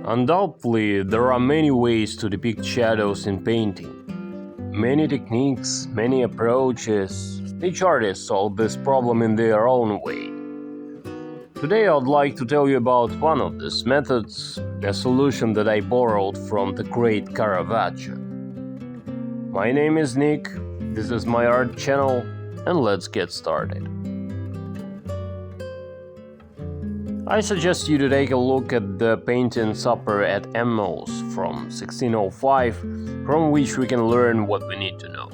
Undoubtedly, there are many ways to depict shadows in painting. Many techniques, many approaches. Each artist solves this problem in their own way. Today I'd like to tell you about one of these methods, a solution that I borrowed from the great Caravaggio. My name is Nick, this is my art channel, and let's get started. I suggest you to take a look at the painting Supper at Emmaus from 1605, from which we can learn what we need to know.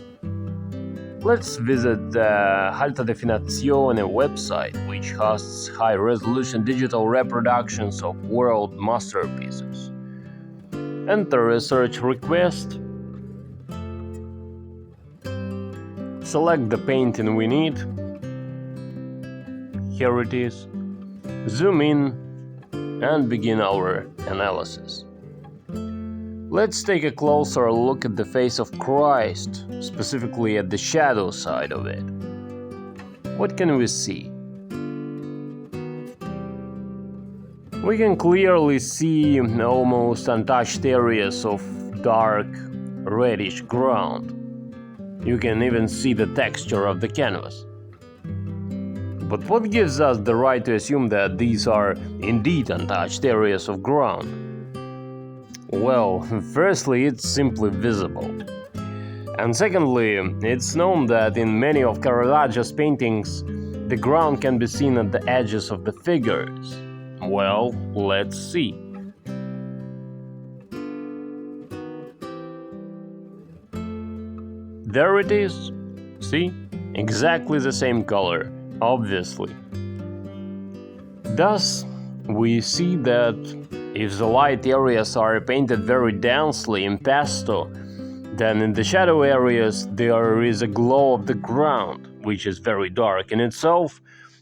Let's visit the Alta Definizione website, which hosts high-resolution digital reproductions of world masterpieces. Enter a search request, select the painting we need, here it is, zoom in and begin our analysis. Let's take a closer look at the face of Christ, specifically at the shadow side of it. What can we see? We can clearly see almost untouched areas of dark reddish ground. You can even see the texture of the canvas. But what gives us the right to assume that these are indeed untouched areas of ground? Well, firstly, it's simply visible. And secondly, it's known that in many of Caravaggio's paintings, the ground can be seen at the edges of the figures. Well, let's see. There it is. See? Exactly the same color. Obviously. Thus, we see that if the light areas are painted very densely in pesto, then in the shadow areas there is a glow of the ground, which is very dark in itself,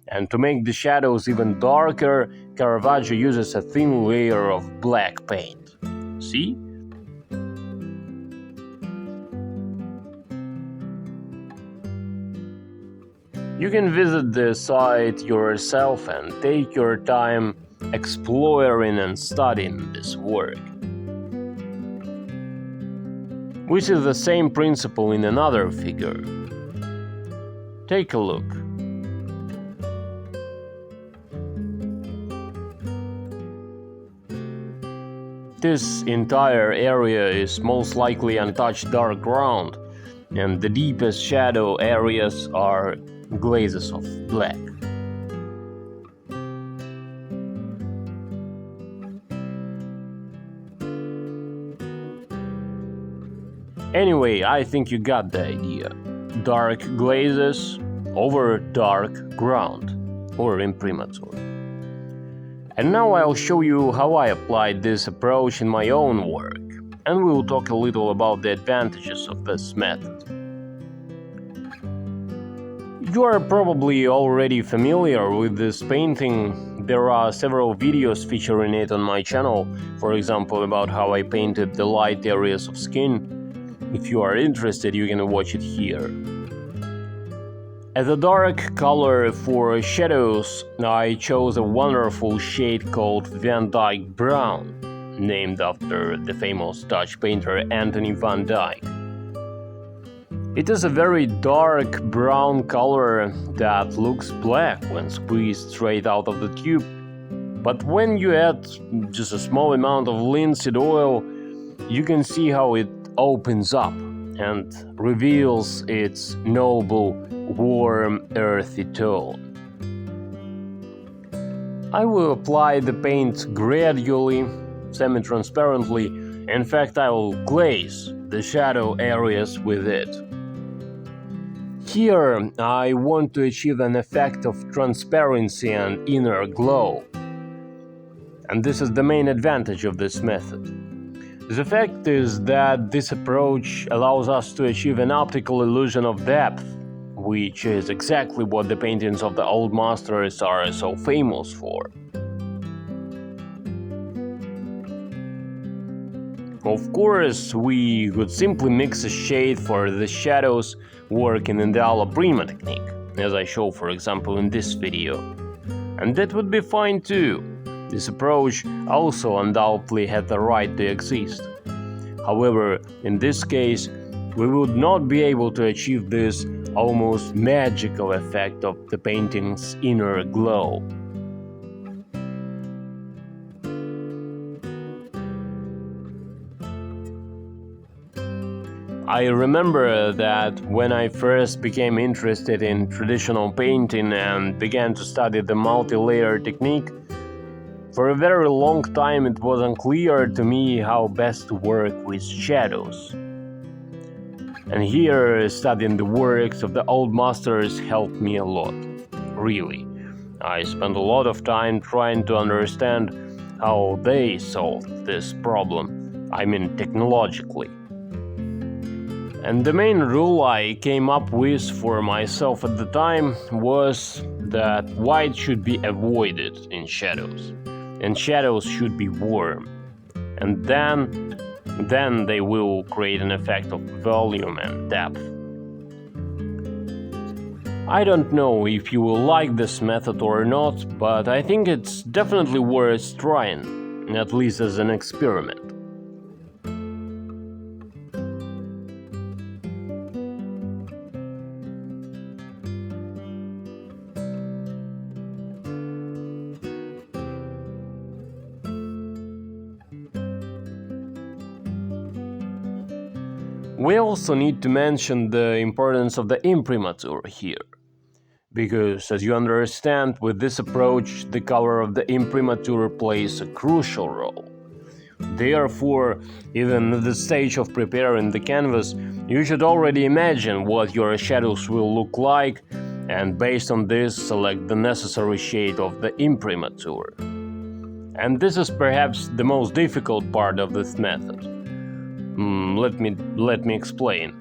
and to make the shadows even darker, Caravaggio uses a thin layer of black paint. See? You can visit the site yourself and take your time exploring and studying this work. We see the same principle in another figure. Take a look. This entire area is most likely untouched dark ground, and the deepest shadow areas are glazes of black. Anyway, I think you got the idea. Dark glazes over dark ground, or imprimatur. And now I'll show you how I applied this approach in my own work, and we'll talk a little about the advantages of this method. You are probably already familiar with this painting. There are several videos featuring it on my channel, for example about how I painted the light areas of skin. If you are interested, you can watch it here. As a dark color for shadows, I chose a wonderful shade called Van Dyke Brown, named after the famous Dutch painter Anthony van Dyke. It is a very dark brown color that looks black when squeezed straight out of the tube. But when you add just a small amount of linseed oil, you can see how it opens up and reveals its noble, warm, earthy tone. I will apply the paint gradually, semi-transparently. In fact, I will glaze the shadow areas with it. Here, I want to achieve an effect of transparency and inner glow. And this is the main advantage of this method. The fact is that this approach allows us to achieve an optical illusion of depth, which is exactly what the paintings of the old masters are so famous for. Of course, we could simply mix a shade for the shadows working in the alla prima technique, as I show for example in this video. And that would be fine too. This approach also undoubtedly had the right to exist. However, in this case, we would not be able to achieve this almost magical effect of the painting's inner glow. I remember that when I first became interested in traditional painting and began to study the multi-layer technique, for a very long time it was unclear to me how best to work with shadows. And here, studying the works of the old masters helped me a lot, really. I spent a lot of time trying to understand how they solved this problem, I mean technologically. And the main rule I came up with for myself at the time was that white should be avoided in shadows, and shadows should be warm, and then they will create an effect of volume and depth. I don't know if you will like this method or not, but I think it's definitely worth trying, at least as an experiment. We also need to mention the importance of the imprimatur here, because as you understand, with this approach, the color of the imprimatur plays a crucial role. Therefore, even at the stage of preparing the canvas, you should already imagine what your shadows will look like, and based on this, select the necessary shade of the imprimatur. And this is perhaps the most difficult part of this method. Let me explain.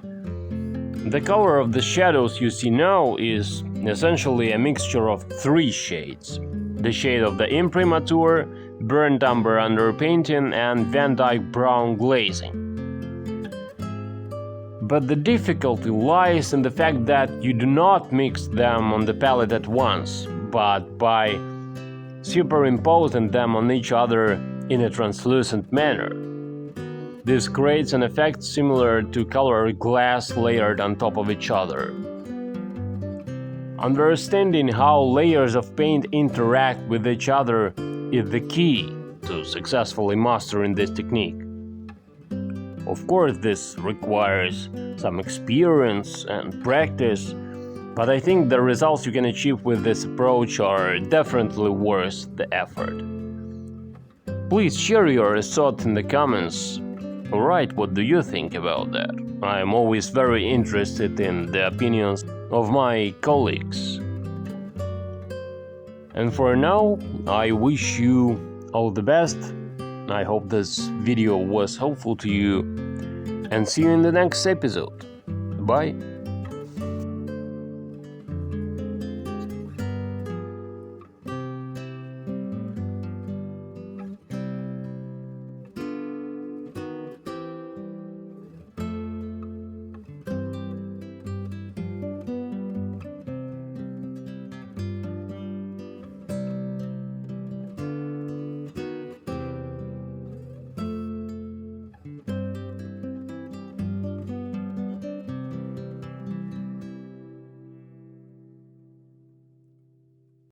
The color of the shadows you see now is essentially a mixture of three shades: the shade of the imprimatur, burnt umber underpainting, and Van Dyke brown glazing. But the difficulty lies in the fact that you do not mix them on the palette at once, but by superimposing them on each other in a translucent manner. This creates an effect similar to colored glass layered on top of each other. Understanding how layers of paint interact with each other is the key to successfully mastering this technique. Of course, this requires some experience and practice, but I think the results you can achieve with this approach are definitely worth the effort. Please share your thoughts in the comments. Alright, what do you think about that? I am always very interested in the opinions of my colleagues. And for now, I wish you all the best. I hope this video was helpful to you, and see you in the next episode. Bye.